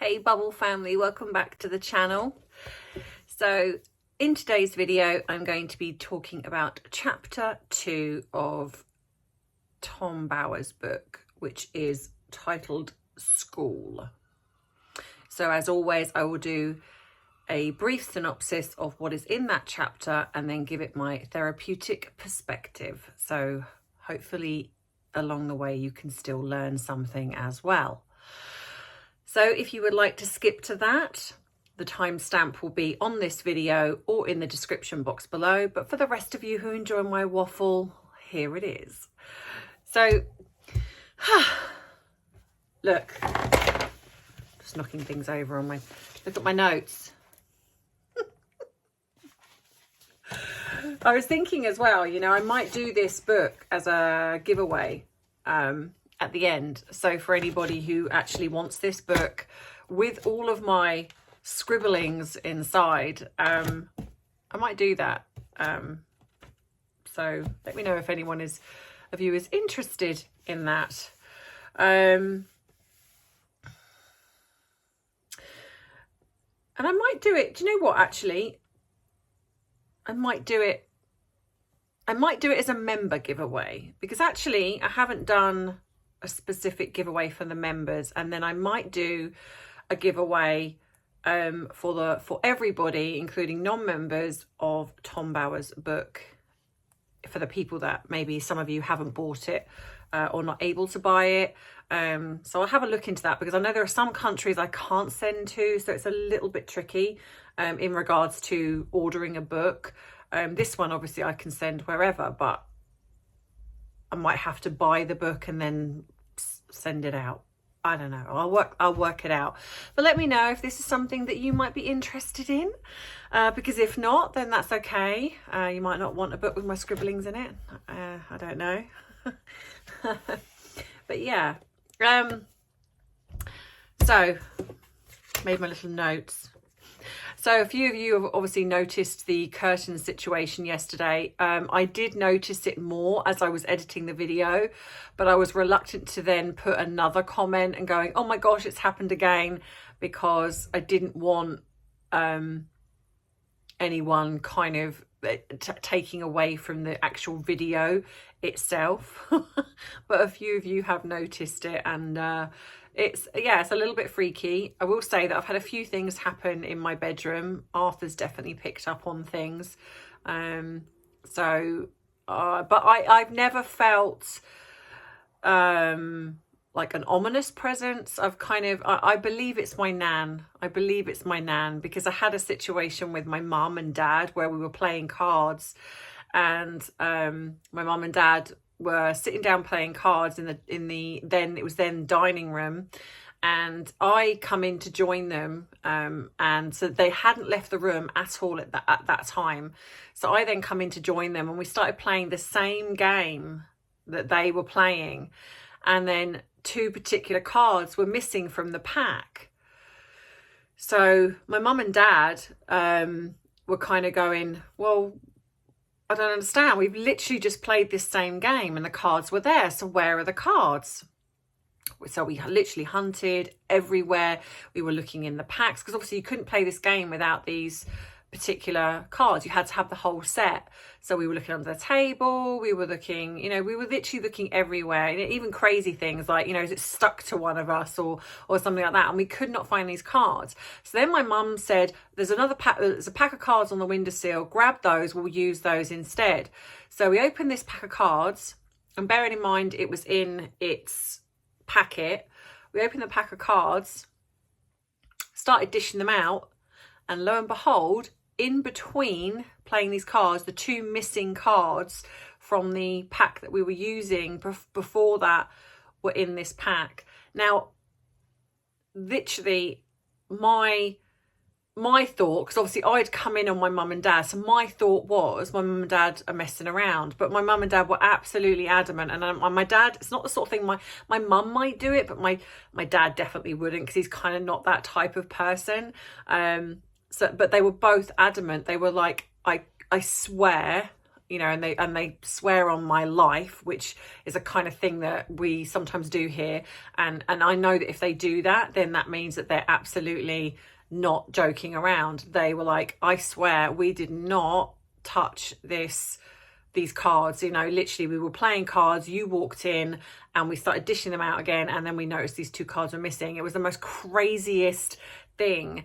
Hey Bubble family, welcome back to the channel. So in today's video I'm going to be talking about chapter 2 of Tom Bower's book, which is titled School. So as always, I will do a brief synopsis of what is in that chapter and then give it my therapeutic perspective. So hopefully along the way you can still learn something as well. So if you would like to skip to that, the timestamp will be on this video or in the description box below. But for the rest of you who enjoy my waffle, here it is. So, look, just knocking things over on my, look at my notes. I was thinking as well, you know, I might do this book as a giveaway at the end. So for anybody who actually wants this book with all of my scribblings inside, I might do that. So let me know if anyone of you is interested in that. And I might do it. Do you know what, actually? I might do it as a member giveaway, because actually I haven't done a specific giveaway for the members, and then I might do a giveaway for everybody, including non-members, of Tom Bower's book, for the people that maybe some of you haven't bought it or not able to buy it. So I'll have a look into that, because I know there are some countries I can't send to, so it's a little bit tricky in regards to ordering a book. This one obviously I can send wherever, but I might have to buy the book and then send it out. I don't know. I'll work it out. But let me know if this is something that you might be interested in, because if not, then that's okay. You might not want a book with my scribblings in it. I don't know. But yeah. So made my little notes. So a few of you have obviously noticed the curtain situation yesterday. I did notice it more as I was editing the video, but I was reluctant to then put another comment and going, oh my gosh, it's happened again, because I didn't want anyone kind of taking away from the actual video itself. But a few of you have noticed it, and it's a little bit freaky. I will say that I've had a few things happen in my bedroom. Arthur's definitely picked up on things. But I've never felt like an ominous presence. I believe it's my nan. Because I had a situation with my mum and dad where we were playing cards, and my mum and dad were sitting down playing cards in the then dining room, and I come in to join them, and so they hadn't left the room at all at that time. So I then come in to join them, and we started playing the same game that they were playing, and then 2 particular cards were missing from the pack. So my mum and dad were kind of going, well, I don't understand. We've literally just played this same game and the cards were there. So where are the cards? So we literally hunted everywhere. We were looking in the packs, because obviously you couldn't play this game without these particular cards. You had to have the whole set. So we were looking under the table. We were looking, we were literally looking everywhere. Even crazy things like, is it stuck to one of us or something like that? And we could not find these cards. So then my mum said, there's a pack of cards on the windowsill. Grab those. We'll use those instead. So we opened this pack of cards, and bearing in mind it was in its packet, we opened the pack of cards, started dishing them out, and lo and behold, in between playing these cards, the 2 missing cards from the pack that we were using before that were in this pack. Now, literally, my thought, because obviously I'd come in on my mum and dad, so my thought was my mum and dad are messing around, but my mum and dad were absolutely adamant. And my dad, it's not the sort of thing my mum might do it, but my dad definitely wouldn't, because he's kind of not that type of person. But they were both adamant. They were like, I swear you know, and they swear on my life, which is a kind of thing that we sometimes do here. And I know that if they do that, then that means that they're absolutely not joking around. They were like, I swear we did not touch these cards. You know, literally we were playing cards, you walked in and we started dishing them out again, and then we noticed these 2 cards were missing. It was the most craziest thing,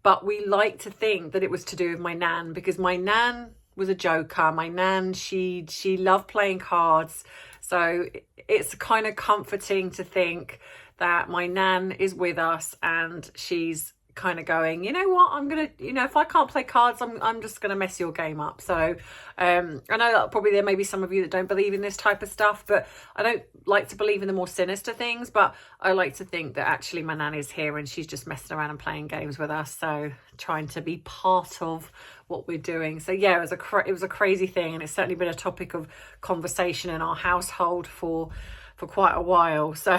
but we like to think that it was to do with my nan, because my nan was a joker. My nan, she loved playing cards, so it's kind of comforting to think that my nan is with us and she's kind of going, you know what, I'm gonna, you know, if I can't play cards, I'm just gonna mess your game up. So I know that probably there may be some of you that don't believe in this type of stuff, but I don't like to believe in the more sinister things, but I like to think that actually my nan is here and she's just messing around and playing games with us, so trying to be part of what we're doing. So yeah, it was a crazy thing, and it's certainly been a topic of conversation in our household for quite a while. So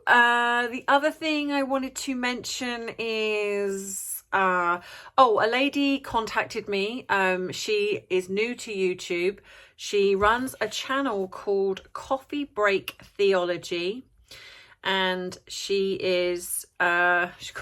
the other thing I wanted to mention is, a lady contacted me. She is new to YouTube. She runs a channel called Coffee Break Theology, and she is, she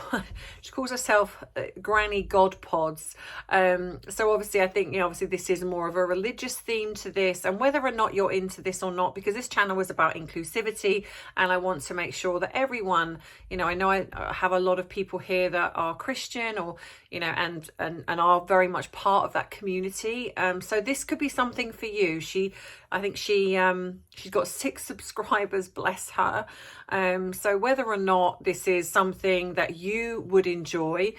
calls herself Granny God Pods. So obviously I think, you know, obviously this is more of a religious theme to this, and whether or not you're into this or not, because this channel is about inclusivity, and I want to make sure that everyone, you know I have a lot of people here that are Christian, or, you know, and are very much part of that community. So this could be something for you. I think she's got 6 subscribers, bless her. So whether or not this is something that you would enjoy,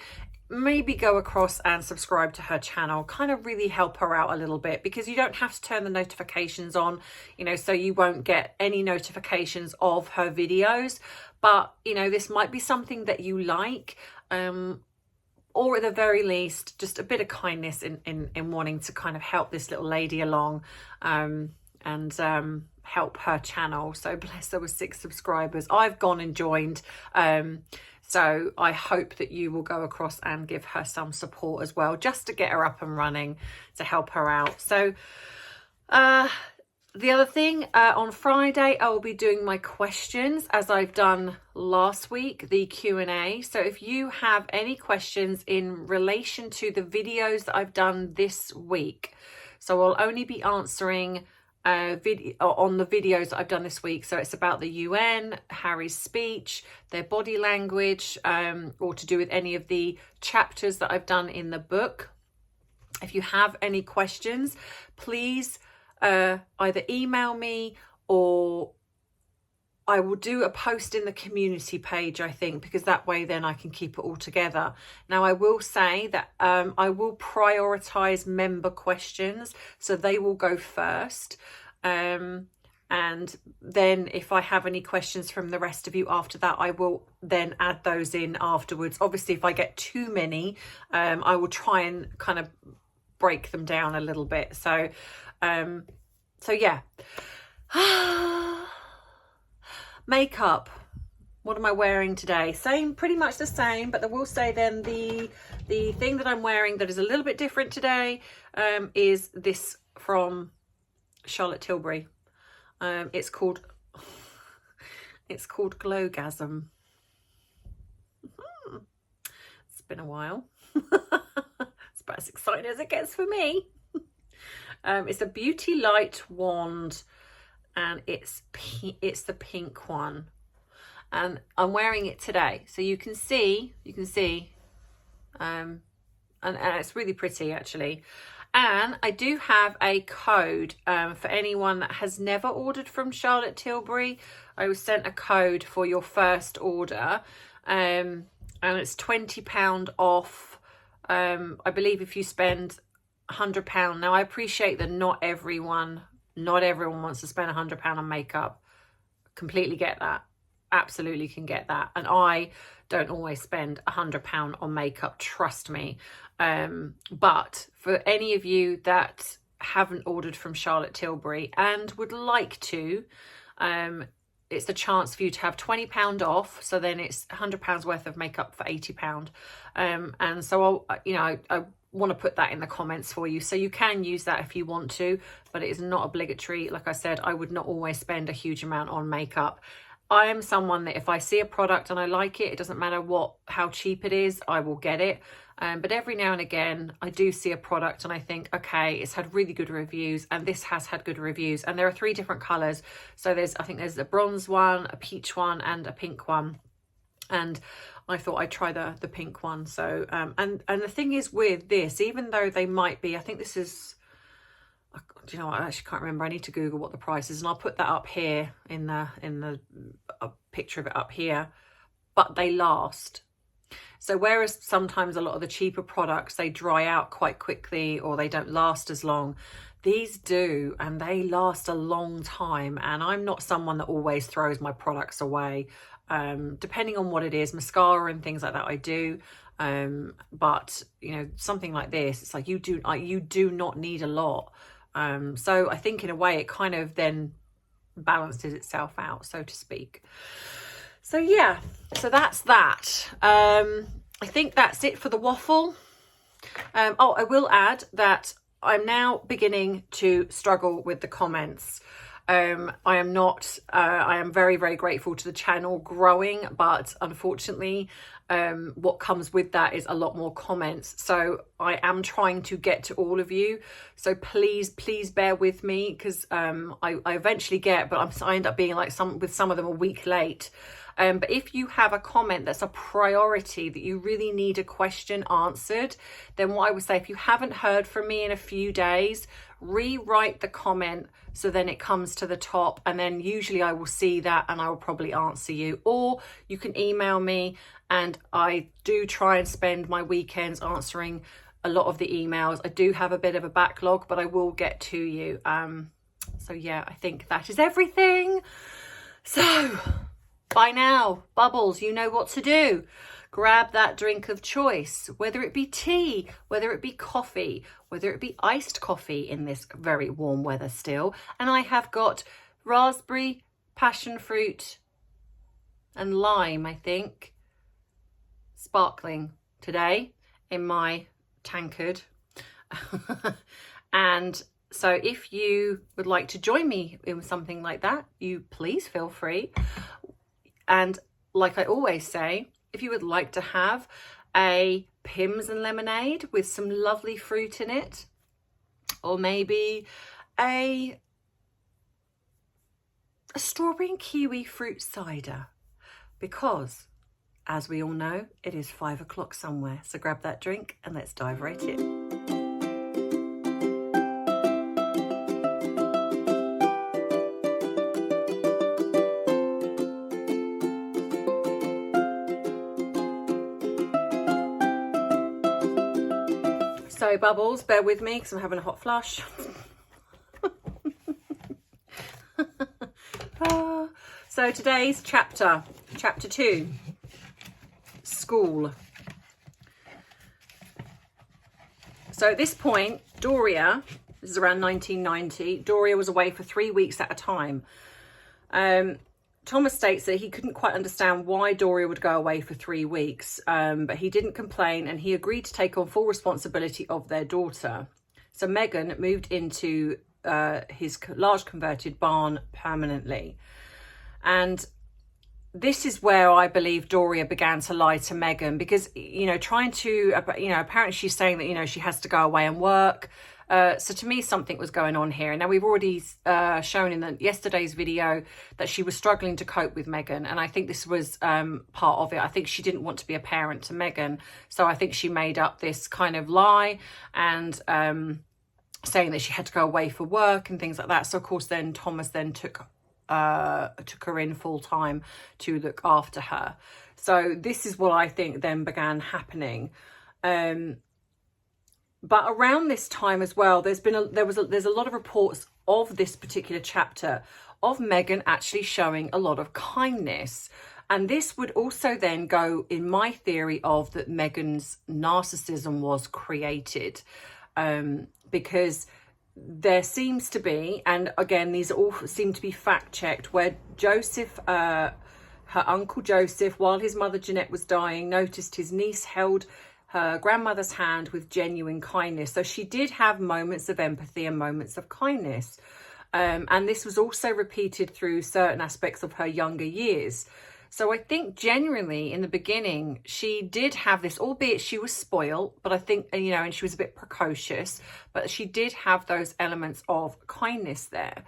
maybe go across and subscribe to her channel, kind of really help her out a little bit, because you don't have to turn the notifications on, you know, so you won't get any notifications of her videos. But, you know, this might be something that you like, or at the very least, just a bit of kindness in wanting to kind of help this little lady along, and help her channel. So bless her with 6 subscribers. I've gone and joined. So I hope that you will go across and give her some support as well, just to get her up and running, to help her out. So the other thing, on Friday, I will be doing my questions as I've done last week, the Q&A. So if you have any questions in relation to the videos that I've done this week, so I'll only be answering video on the videos that I've done this week. So it's about the UN, Harry's speech, their body language, or to do with any of the chapters that I've done in the book. If you have any questions, please either email me, or I will do a post in the community page, I think, because that way then I can keep it all together. Now, I will say that I will prioritize member questions, so they will go first. And then if I have any questions from the rest of you after that, I will then add those in afterwards. Obviously, if I get too many, I will try and kind of break them down a little bit. So yeah. Makeup. What am I wearing today? Same, pretty much the same, but I will say then the thing that I'm wearing that is a little bit different today is this from Charlotte Tilbury. It's called Glowgasm. It's been a while. It's about as exciting as it gets for me. It's a beauty light wand, and it's the pink one, and I'm wearing it today, so you can see, and it's really pretty actually. And I do have a code for anyone that has never ordered from Charlotte Tilbury. I was sent a code for your first order, and it's £20 off. I believe if you spend £100. Now, I appreciate that not everyone wants to spend £100 on makeup. Completely get that. Absolutely can get that. And I don't always spend £100 on makeup, trust me. But for any of you that haven't ordered from Charlotte Tilbury and would like to, it's a chance for you to have £20 off. So then it's £100 worth of makeup for £80. And so I want to put that in the comments for you. So you can use that if you want to, but it is not obligatory. Like I said, I would not always spend a huge amount on makeup. I am someone that if I see a product and I like it, it doesn't matter how cheap it is, I will get it. But every now and again, I do see a product and I think, okay, it's had really good reviews, and this has had good reviews. And there are 3 different colours. So I think there's a bronze one, a peach one, and a pink one. And I thought I'd try the pink one. So, and the thing is with this, even though they might be, I think this is, do you know what, I actually can't remember. I need to Google what the price is, and I'll put that up here in the picture of it up here. But they last. So whereas sometimes a lot of the cheaper products, they dry out quite quickly or they don't last as long, these do, and they last a long time. And I'm not someone that always throws my products away. Depending on what it is, mascara and things like that, I do. But you know, something like this, it's like you do not need a lot. So I think in a way it kind of then balances itself out, so to speak. So yeah, so that's that. I think that's it for the waffle. Oh, I will add that I'm now beginning to struggle with the comments. I am very, very grateful to the channel growing, but unfortunately, what comes with that is a lot more comments. So I am trying to get to all of you. So please bear with me, because I eventually get, but I end up being like with some of them a week late. But if you have a comment that's a priority, that you really need a question answered, then what I would say, if you haven't heard from me in a few days, rewrite the comment so then it comes to the top, and then usually I will see that and I will probably answer you. Or you can email me, and I do try and spend my weekends answering a lot of the emails. I do have a bit of a backlog, but I will get to you. So yeah, I think that is everything. So by now, Bubbles, you know what to do. Grab that drink of choice, whether it be tea, whether it be coffee, whether it be iced coffee in this very warm weather still. And I have got raspberry, passion fruit and lime, I think, sparkling today in my tankard. And so if you would like to join me in something like that, you please feel free. And like I always say, if you would like to have a Pimm's and lemonade with some lovely fruit in it, or maybe a strawberry and kiwi fruit cider, because as we all know, it is 5 o'clock somewhere. So grab that drink and let's dive right in. So Bubbles, bear with me because I'm having a hot flush. So today's chapter 2, school. So at this point, Doria, this is around 1990, Doria was away for 3 weeks at a time. Thomas states that he couldn't quite understand why Doria would go away for 3 weeks, but he didn't complain, and he agreed to take on full responsibility of their daughter. So Megan moved into his large converted barn permanently. And this is where I believe Doria began to lie to Megan, because, apparently she's saying that, she has to go away and work. So to me, something was going on here. Now, we've already shown in yesterday's video that she was struggling to cope with Megan. And I think this was part of it. I think she didn't want to be a parent to Megan. So I think she made up this kind of lie and saying that she had to go away for work and things like that. So, of course, then Thomas then took her in full time to look after her. So this is what I think then began happening. But around this time as well, there's a lot of reports of this particular chapter of Megan actually showing a lot of kindness. And this would also then go in my theory of that Megan's narcissism was created, because there seems to be, and again, these all seem to be fact checked, where Joseph, her uncle Joseph, while his mother Jeanette was dying, noticed his niece held her grandmother's hand with genuine kindness. So she did have moments of empathy and moments of kindness. And this was also repeated through certain aspects of her younger years. So I think genuinely in the beginning, she did have this, albeit she was spoiled, but I think, you know, and she was a bit precocious, but she did have those elements of kindness there.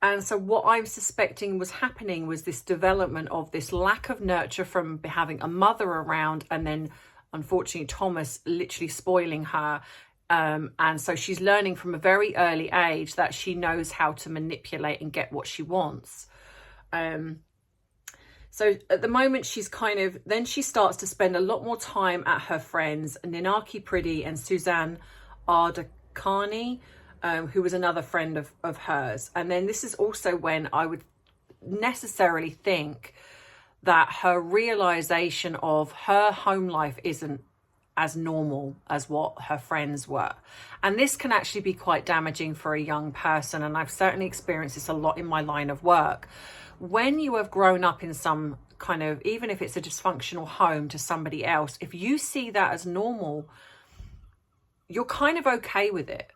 And so what I'm suspecting was happening was this development of this lack of nurture from having a mother around, and then unfortunately Thomas literally spoiling her. And so she's learning from a very early age that she knows how to manipulate and get what she wants. So at the moment she's then she starts to spend a lot more time at her friends, Ninaki Priddy and Suzanne Ardakani, who was another friend of hers. And then this is also when I would necessarily think that her realization of her home life isn't as normal as what her friends were. And this can actually be quite damaging for a young person. And I've certainly experienced this a lot in my line of work. When you have grown up in some kind of, even if it's a dysfunctional home to somebody else, if you see that as normal, you're kind of okay with it.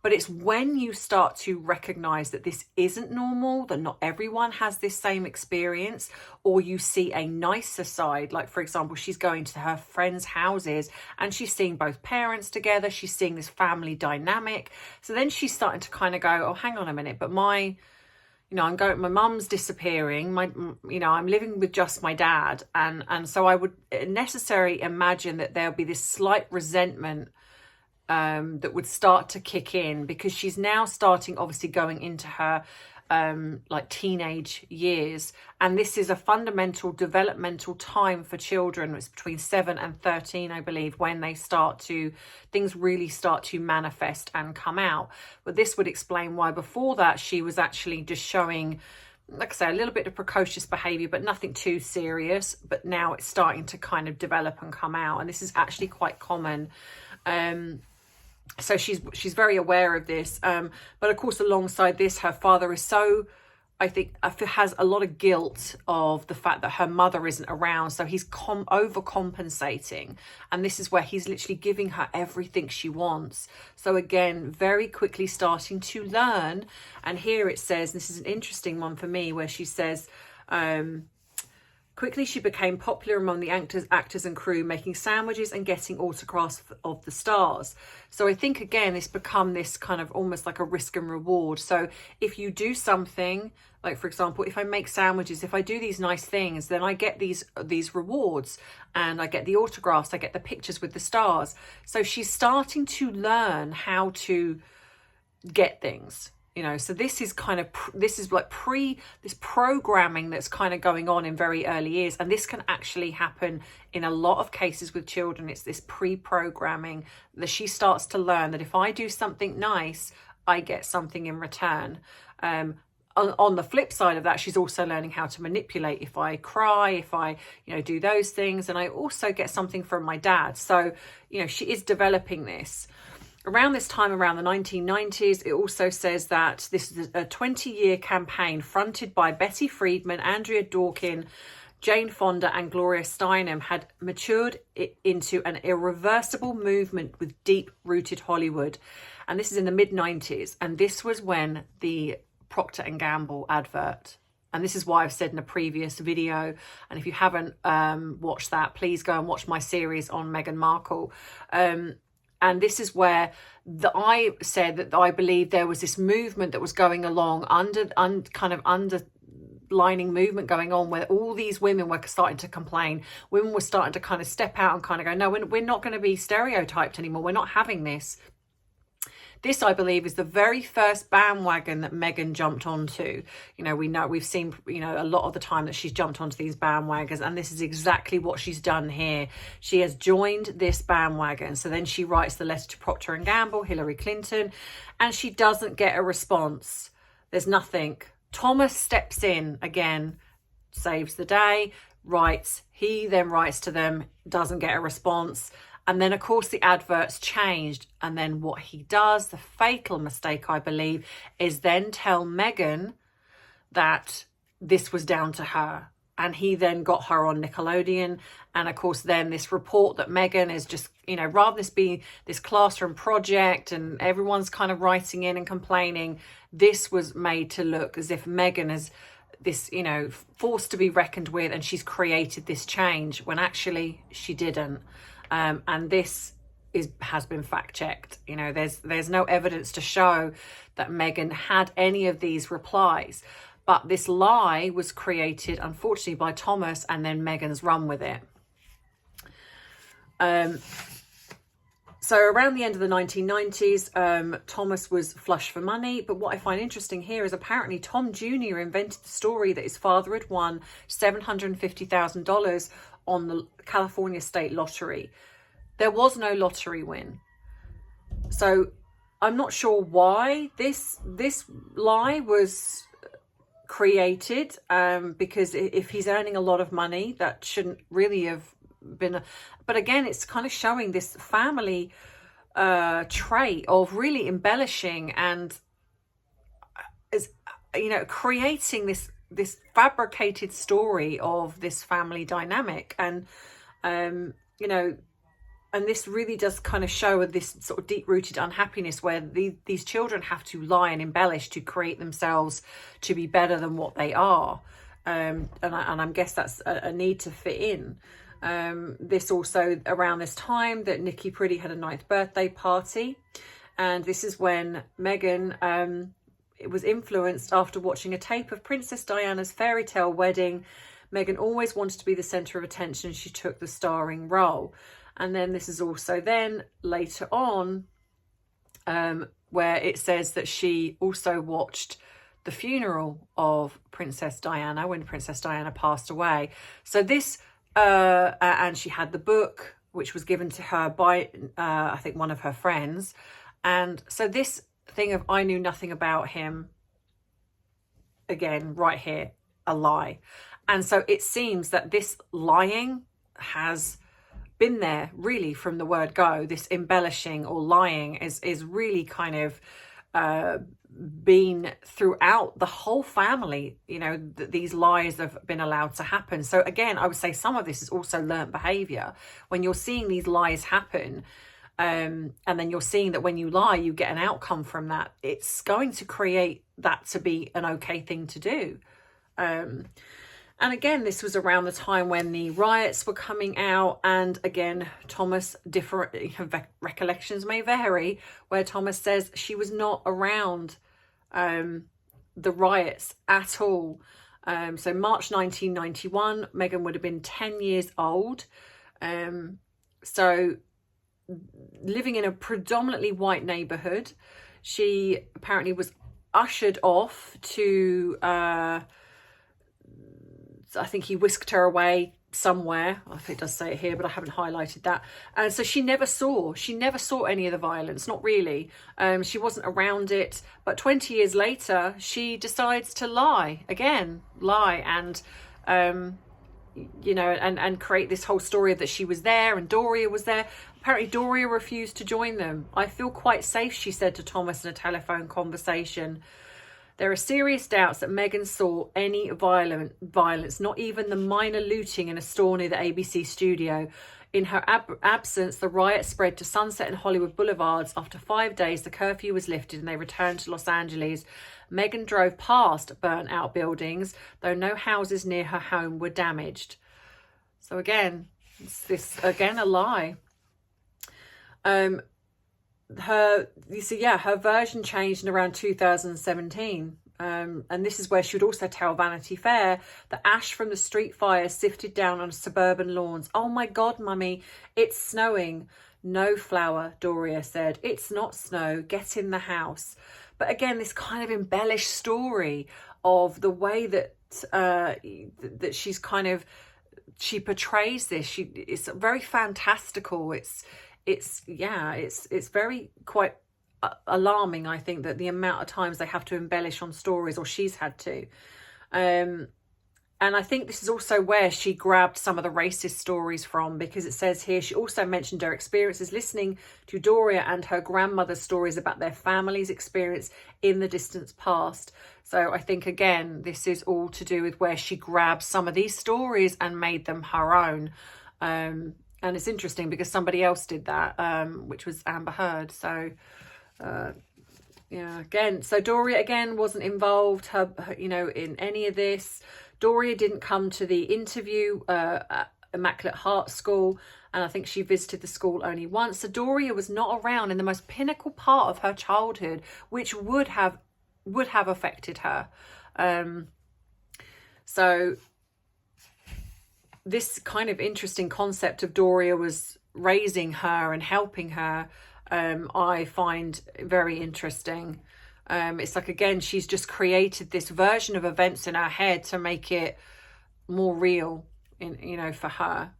But it's when you start to recognize that this isn't normal, that not everyone has this same experience, or you see a nicer side. Like, for example, she's going to her friends' houses and she's seeing both parents together. She's seeing this family dynamic. So then she's starting to kind of go, oh, hang on a minute, but my mum's disappearing. I'm living with just my dad. And so I would necessarily imagine that there'll be this slight resentment that would start to kick in, because she's now starting, obviously going into her like teenage years, and this is a fundamental developmental time for children. It's between 7 and 13, I believe, when things really start to manifest and come out. But this would explain why before that she was actually just showing, like I say, a little bit of precocious behavior, but nothing too serious. But now it's starting to kind of develop and come out, and this is actually quite common. So she's very aware of this. But of course, alongside this, her father is has a lot of guilt of the fact that her mother isn't around. So he's overcompensating. And this is where he's literally giving her everything she wants. So again, very quickly starting to learn. And here it says, this is an interesting one for me, where she says, quickly she became popular among the actors and crew, making sandwiches and getting autographs of the stars. So I think, again, it's become this kind of almost like a risk and reward. So if you do something, like, for example, if I make sandwiches, if I do these nice things, then I get these rewards, and I get the autographs, I get the pictures with the stars. So she's starting to learn how to get things. So this is this programming that's kind of going on in very early years. And this can actually happen in a lot of cases with children. It's this pre-programming that she starts to learn that if I do something nice, I get something in return. On the flip side of that, she's also learning how to manipulate. If I cry, if I, do those things, and I also get something from my dad. So, she is developing this. Around this time, around the 1990s, it also says that this is a 20-year campaign fronted by Betty Friedman, Andrea Dworkin, Jane Fonda and Gloria Steinem had matured into an irreversible movement with deep-rooted Hollywood. And this is in the mid-90s. And this was when the Procter & Gamble advert, and this is why I've said in a previous video, and if you haven't watched that, please go and watch my series on Meghan Markle. And this is where I said that I believe there was this movement that was going along, underlining movement going on, where all these women were starting to complain. Women were starting to kind of step out and kind of go, no, we're not going to be stereotyped anymore. We're not having this. This, I believe, is the very first bandwagon that Meghan jumped onto. We've seen, a lot of the time that she's jumped onto these bandwagons, and this is exactly what she's done here. She has joined this bandwagon. So then she writes the letter to Procter & Gamble, Hillary Clinton, and she doesn't get a response. There's nothing. Thomas steps in again, saves the day, he then writes to them, doesn't get a response. And then, of course, the adverts changed. And then what he does, the fatal mistake, I believe, is then tell Meghan that this was down to her. and he then got her on Nickelodeon. And of course, then this report that Meghan is just, you know, rather than this being this classroom project and everyone's kind of writing in and complaining, this was made to look as if Meghan is this, you know, force to be reckoned with, and she's created this change when actually she didn't. And this has been fact checked. You know, there's no evidence to show that Meghan had any of these replies. But this lie was created, unfortunately, by Thomas, and then Meghan's run with it. So around the end of the 1990s, Thomas was flush for money. But what I find interesting here is apparently Tom Jr. invented the story that his father had won $750,000 on the California state lottery. There was no lottery win. So I'm not sure why this lie was created, because if he's earning a lot of money, that shouldn't really have been but again, it's kind of showing this family trait of really embellishing and, as you know, creating this fabricated story of this family dynamic. And you know, and this really does kind of show this sort of deep-rooted unhappiness where these children have to lie and embellish to create themselves to be better than what they are. And I guess that's a need to fit in. This also around this time that Nikki Pretty had a 9th birthday party. And this is when Meghan it was influenced after watching a tape of Princess Diana's fairy tale wedding. Meghan always wanted to be the centre of attention. She took the starring role. And then this is also then later on where it says that she also watched the funeral of Princess Diana when Princess Diana passed away. So this, and she had the book, which was given to her by, I think, one of her friends. And so this thing of I knew nothing about him, again, right here, a lie. And so it seems that this lying has been there really from the word go. This embellishing or lying is really kind of been throughout the whole family. You know, these lies have been allowed to happen. So again, I would say some of this is also learnt behavior. When you're seeing these lies happen, and then you're seeing that when you lie, you get an outcome from that, it's going to create that to be an okay thing to do. And again, this was around the time when the riots were coming out. And again, Thomas, different recollections may vary, where Thomas says she was not around the riots at all. So March 1991, Meghan would have been 10 years old. So living in a predominantly white neighborhood, she apparently was ushered off to... I think he whisked her away somewhere. I think it does say it here, but I haven't highlighted that. And so she never saw any of the violence, not really. She wasn't around it. But 20 years later, she decides to lie and, you know, and create this whole story that she was there and Doria was there. Apparently Doria refused to join them. I feel quite safe, she said to Thomas in a telephone conversation. There are serious doubts that Meghan saw any violence, not even the minor looting in a store near the ABC studio. In her absence, the riot spread to Sunset and Hollywood Boulevards. After 5 days, the curfew was lifted and they returned to Los Angeles. Meghan drove past burnt-out buildings, though no houses near her home were damaged. So again, again a lie. Her version changed in around 2017. And this is where she would also tell Vanity Fair that ash from the street fire sifted down on suburban lawns. Oh my God, mummy, it's snowing. No flour, Doria said. It's not snow. Get in the house. But again, this kind of embellished story of the way that that she's kind of, she portrays this. It's very fantastical. It's very quite alarming, I think, that the amount of times they have to embellish on stories, or she's had to. And I think this is also where she grabbed some of the racist stories from, because it says here she also mentioned her experiences listening to Doria and her grandmother's stories about their family's experience in the distant past. So I think, again, this is all to do with where she grabbed some of these stories and made them her own. And it's interesting because somebody else did that, which was Amber Heard. So, yeah, again, so Doria, again, wasn't involved, in any of this. Doria didn't come to the interview at Immaculate Heart School, and I think she visited the school only once. So Doria was not around in the most pinnacle part of her childhood, which would have affected her. So this kind of interesting concept of Doria was raising her and helping her, I find very interesting. It's like, again, she's just created this version of events in her head to make it more real, for her.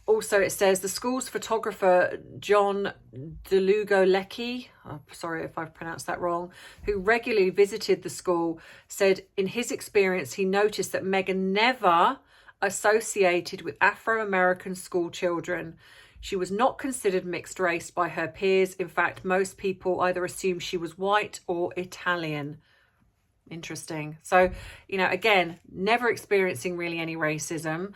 Also, it says the school's photographer, John DeLugo-Leckie, sorry if I've pronounced that wrong, who regularly visited the school, said in his experience, he noticed that Meghan never associated with Afro-American school children. She was not considered mixed race by her peers. In fact, most people either assumed she was white or Italian. Interesting. So, again, never experiencing really any racism.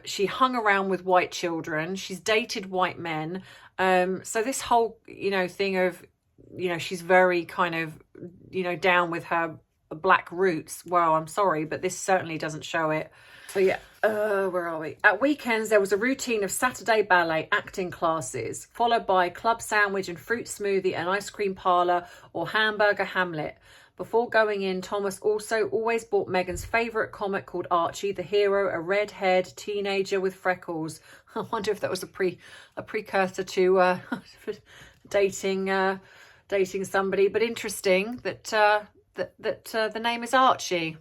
She hung around with white children. She's dated white men. So this whole, thing of, she's very kind of, down with her black roots. Well, I'm sorry, but this certainly doesn't show it. So yeah, where are we? At weekends, there was a routine of Saturday ballet acting classes, followed by club sandwich and fruit smoothie and ice cream parlour or hamburger Hamlet. Before going in, Thomas also always bought Meghan's favourite comic called Archie, the hero, a red-haired teenager with freckles. I wonder if that was a precursor to dating somebody. But interesting that the name is Archie.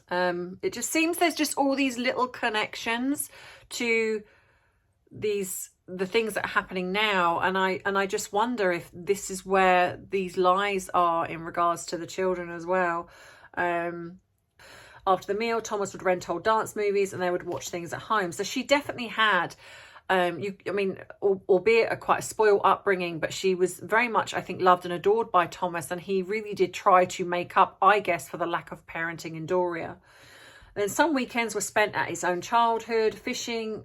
It just seems there's just all these little connections to the things that are happening now, and I just wonder if this is where these lies are in regards to the children as well. After the meal, Thomas would rent old dance movies and they would watch things at home. So she definitely had albeit quite a spoiled upbringing, but she was very much, I think, loved and adored by Thomas, and he really did try to make up, I guess, for the lack of parenting in Doria. Then some weekends were spent at his own childhood, fishing.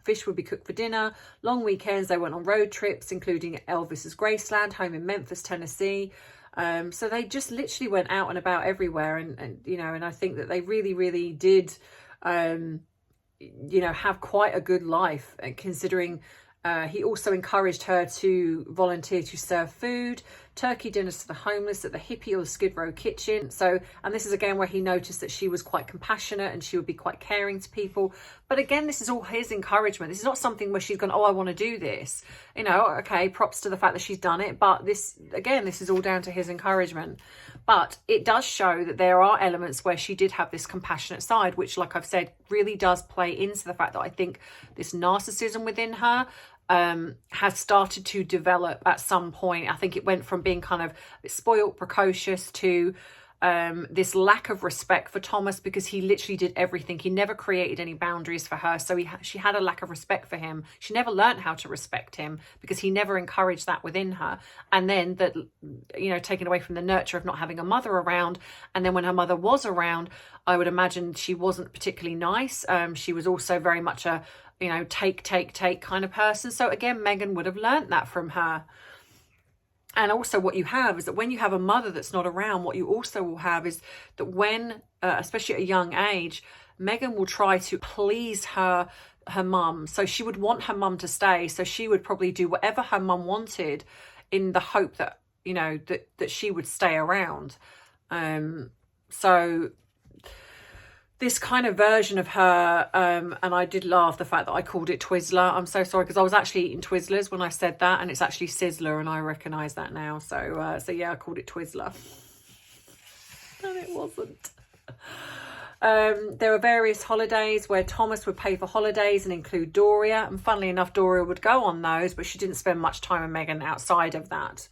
Fish would be cooked for dinner. Long weekends, they went on road trips, including Elvis's Graceland, home in Memphis, Tennessee. So they just literally went out and about everywhere, and I think that they really, really did, have quite a good life, considering he also encouraged her to volunteer to serve food, turkey dinners to the homeless at the Hippie or Skid Row kitchen. So, and this is again where he noticed that she was quite compassionate and she would be quite caring to people. But again, this is all his encouragement. This is not something where she's gone, oh, I want to do this. Okay, props to the fact that she's done it. But this is all down to his encouragement. But it does show that there are elements where she did have this compassionate side, which, like I've said, really does play into the fact that I think this narcissism within her has started to develop at some point. I think it went from being kind of spoiled, precocious to this lack of respect for Thomas, because he literally did everything. He never created any boundaries for her. So she had a lack of respect for him. She never learned how to respect him because he never encouraged that within her. And then that, taken away from the nurture of not having a mother around. And then when her mother was around, I would imagine she wasn't particularly nice. She was also very much a, take kind of person. So again, Meghan would have learnt that from her. And also what you have is that when you have a mother that's not around, what you also will have is that when, especially at a young age, Meghan will try to please her mum. So she would want her mum to stay. So she would probably do whatever her mum wanted in the hope that, that she would stay around. So this kind of version of her, and I did laugh the fact that I called it Twizzler. I'm so sorry, because I was actually eating Twizzlers when I said that, and it's actually Sizzler, and I recognise that now. So yeah, I called it Twizzler. And it wasn't. There were various holidays where Thomas would pay for holidays and include Doria, and funnily enough, Doria would go on those, but she didn't spend much time with Meghan outside of that.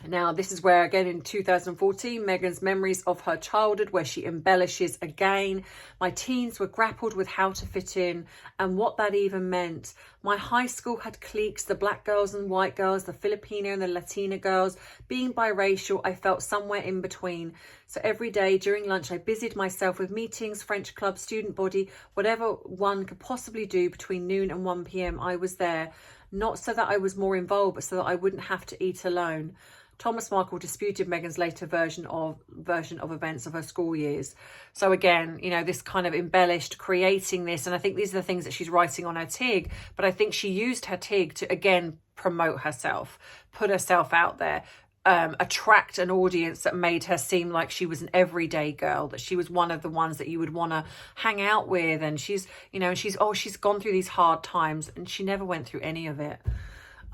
Now, this is where, again, in 2014, Megan's memories of her childhood, where she embellishes again. My teens were grappled with how to fit in and what that even meant. My high school had cliques, the black girls and white girls, the Filipino and the Latina girls. Being biracial, I felt somewhere in between. So every day during lunch, I busied myself with meetings, French club, student body, whatever one could possibly do between noon and 1 p.m. I was there, not so that I was more involved, but so that I wouldn't have to eat alone. Thomas Markle disputed Megan's later version of events of her school years. So again, you know, this kind of embellished, creating this, and I think these are the things that she's writing on her TIG, but I think she used her TIG to, again, promote herself, put herself out there, attract an audience that made her seem like she was an everyday girl, that she was one of the ones that you would want to hang out with. And she's, you know, she's gone through these hard times, and she never went through any of it.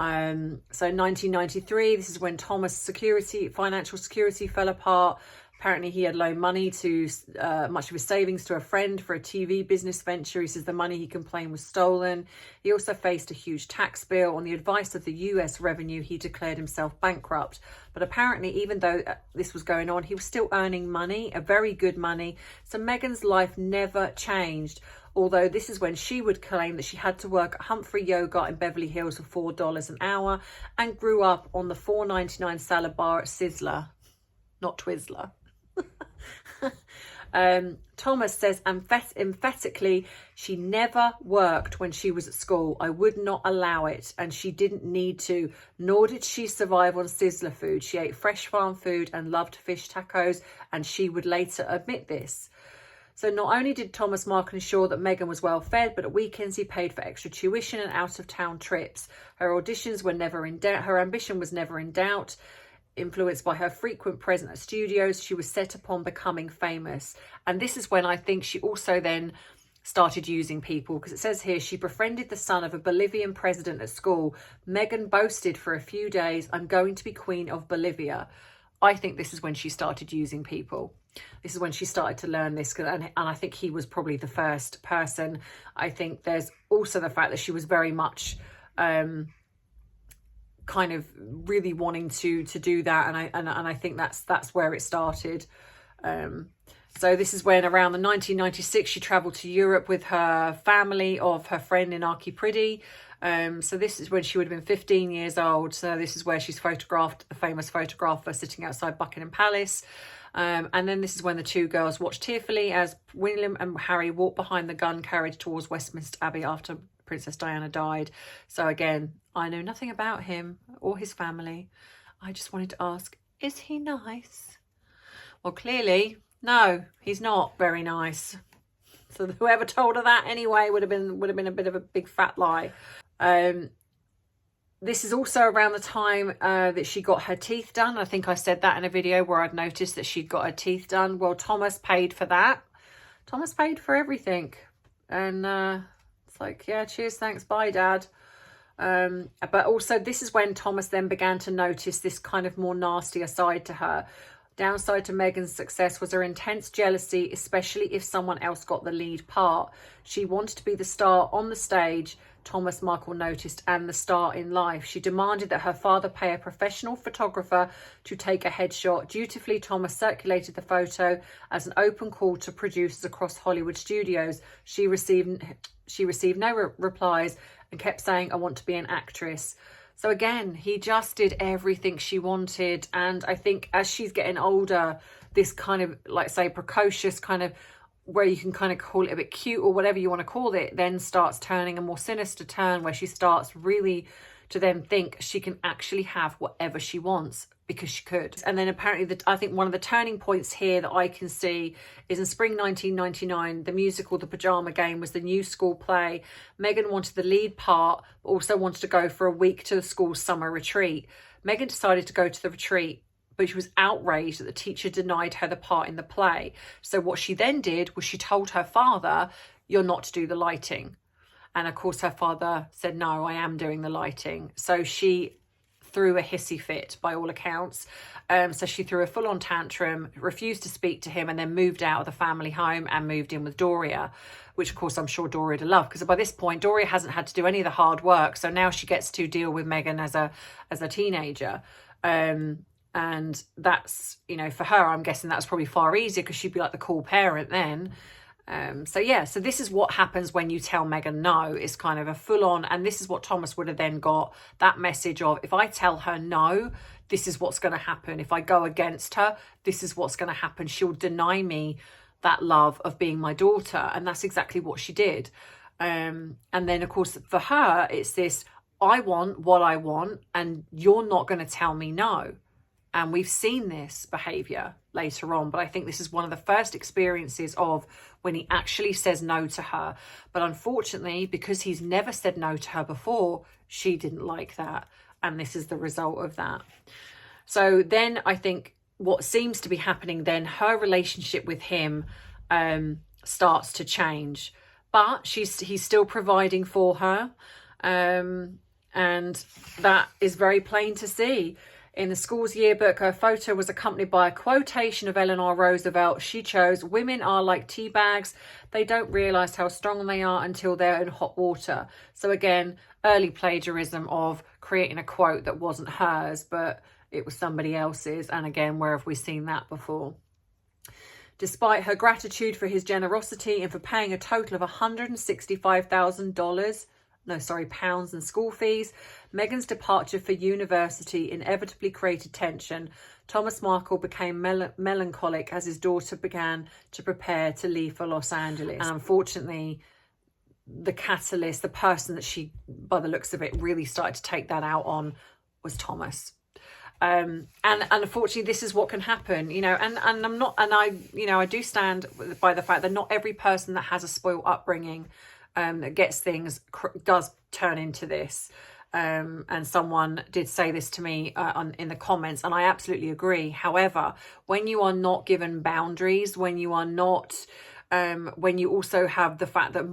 So 1993, this is when Thomas' financial security fell apart. Apparently he had loaned money to much of his savings to a friend for a TV business venture. He says the money he complained was stolen. He also faced a huge tax bill. On the advice of the US Revenue, he declared himself bankrupt. But apparently, even though this was going on, he was still earning money, a very good money. So Megan's life never changed. Although this is when she would claim that she had to work at Humphrey Yogurt in Beverly Hills for $4 an hour and grew up on the $4.99 salad bar at Sizzler, not Twizzler. Thomas says emphatically, she never worked when she was at school. I would not allow it, and she didn't need to, nor did she survive on Sizzler food. She ate fresh farm food and loved fish tacos, and she would later admit this. So not only did Thomas Markle ensure that Megan was well fed, but at weekends he paid for extra tuition and out-of-town trips. Her auditions were never in doubt. Her ambition was never in doubt. Influenced by her frequent presence at studios, she was set upon becoming famous. And this is when I think she also then started using people, because it says here she befriended the son of a Bolivian president at school. Megan boasted for a few days, I'm going to be queen of Bolivia. I think this is when she started using people. This is when she started to learn this, and I think he was probably the first person. I think there's also the fact that she was very much kind of really wanting to do that, and I think that's where it started. So this is when around the 1996 she travelled to Europe with her family of her friend Inaki Priddy. So this is when she would have been 15 years old. So this is where she's photographed the famous photographer sitting outside Buckingham Palace. And then this is when the two girls watched tearfully as William and Harry walked behind the gun carriage towards Westminster Abbey after Princess Diana died. So again, I know nothing about him or his family. I just wanted to ask, is he nice? Well, clearly, no, he's not very nice. So whoever told her that anyway would have been a bit of a big fat lie. This is also around the time that she got her teeth done. I think I said that in a video where I'd noticed that she'd got her teeth done. Well, Thomas paid for that. Thomas paid for everything. And it's like, yeah, cheers, thanks, bye, Dad. But also this is when Thomas then began to notice this kind of more nastier side to her. Downside to Megan's success was her intense jealousy, especially if someone else got the lead part. She wanted to be the star on the stage, Thomas Markle noticed, and the star in life. She demanded that her father pay a professional photographer to take a headshot. Dutifully, Thomas circulated the photo as an open call to producers across Hollywood studios. She received no replies and kept saying, I want to be an actress. So again, he just did everything she wanted. And I think as she's getting older, this kind of, like say, precocious kind of, where you can kind of call it a bit cute or whatever you want to call it, then starts turning a more sinister turn where she starts really to then think she can actually have whatever she wants because she could. And then apparently I think one of the turning points here that I can see is in spring 1999, the musical The Pajama Game was the new school play. Megan wanted the lead part, but also wanted to go for a week to the school's summer retreat. Megan decided to go to the retreat, but she was outraged that the teacher denied her the part in the play. So what she then did was she told her father, you're not to do the lighting. And of course her father said, no, I am doing the lighting. So she threw a hissy fit by all accounts. So she threw a full-on tantrum, refused to speak to him, and then moved out of the family home and moved in with Doria, which of course I'm sure Doria would love, because by this point Doria hasn't had to do any of the hard work. So now she gets to deal with Megan as a teenager. And that's, you know, for her, I'm guessing that's probably far easier because she'd be like the cool parent then. So yeah, so this is what happens when you tell Megan no. It's kind of a full on, and this is what Thomas would have then got, that message of, if I tell her no, this is what's going to happen. If I go against her, this is what's going to happen. She'll deny me that love of being my daughter. And that's exactly what she did. And then of course for her, it's this, I want what I want and you're not going to tell me no. And we've seen this behavior later on, but I think this is one of the first experiences of when he actually says no to her. But unfortunately, because he's never said no to her before, she didn't like that. And this is the result of that. So then I think what seems to be happening then, her relationship with him starts to change. But he's still providing for her. And that is very plain to see. In the school's yearbook, her photo was accompanied by a quotation of Eleanor Roosevelt. She chose, "Women are like tea bags. They don't realise how strong they are until they're in hot water." So again, early plagiarism of creating a quote that wasn't hers, but it was somebody else's. And again, where have we seen that before? Despite her gratitude for his generosity and for paying a total of £165,000 in school fees, Meghan's departure for university inevitably created tension. Thomas Markle became melancholic as his daughter began to prepare to leave for Los Angeles. And unfortunately, the catalyst, the person that she, by the looks of it, really started to take that out on was Thomas. And unfortunately, this is what can happen, you know, and I'm not, and I, you know, I do stand by the fact that not every person that has a spoiled upbringing that gets things does turn into this. And someone did say this to me in the comments, and I absolutely agree. However, when you are not given boundaries, when you are not, when you also have the fact that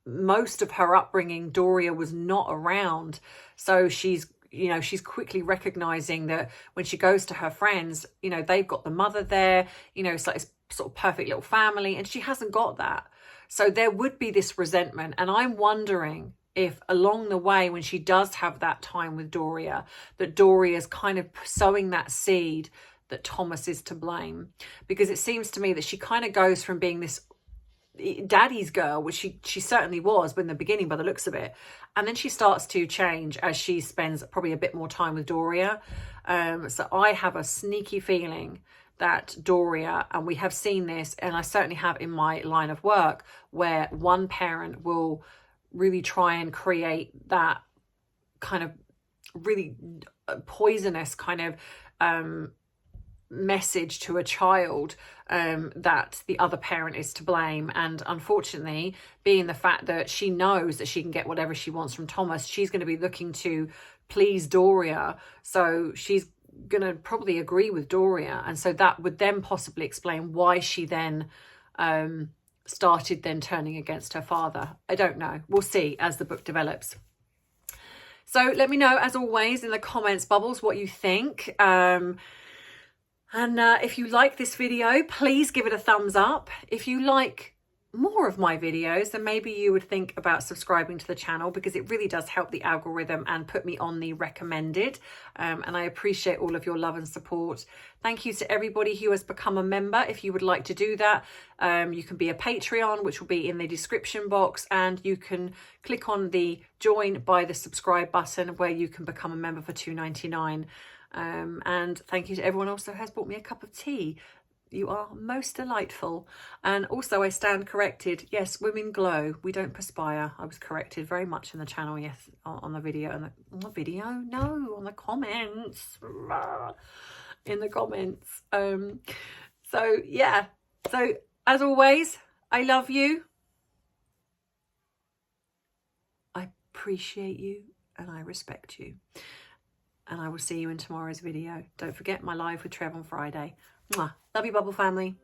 most of her upbringing, Doria was not around, so she's, you know, she's quickly recognizing that when she goes to her friends, you know, they've got the mother there, you know, it's like this sort of perfect little family, and she hasn't got that. So there would be this resentment. And I'm wondering if along the way, when she does have that time with Doria, that Doria is kind of sowing that seed that Thomas is to blame. Because it seems to me that she kind of goes from being this daddy's girl, which she certainly was in the beginning by the looks of it, and then she starts to change as she spends probably a bit more time with Doria. So I have a sneaky feeling that Doria, and we have seen this, and I certainly have in my line of work, where one parent will really try and create that kind of really poisonous kind of message to a child that the other parent is to blame. And unfortunately, being the fact that she knows that she can get whatever she wants from Thomas, she's going to be looking to please Doria, so she's going to probably agree with Doria, and so that would then possibly explain why she then started then turning against her father. I don't know, we'll see as the book develops. So let me know, as always, in the comments bubbles what you think. And if you like this video, please give it a thumbs up. If you like more of my videos, then maybe you would think about subscribing to the channel, because it really does help the algorithm and put me on the recommended. And I appreciate all of your love and support. Thank you to everybody who has become a member. If you would like to do that, you can be a Patreon, which will be in the description box, and you can click on the join by the subscribe button, where you can become a member for $2.99. And thank you to everyone else that has bought me a cup of tea. You are most delightful. And also, I stand corrected. Yes, women glow. We don't perspire. I was corrected very much in the channel. Yes, on the video. On the video? No, on the comments. In the comments. So yeah. So as always, I love you. I appreciate you, and I respect you. And I will see you in tomorrow's video. Don't forget my live with Trev on Friday. Mwah. Love you, Bubble family.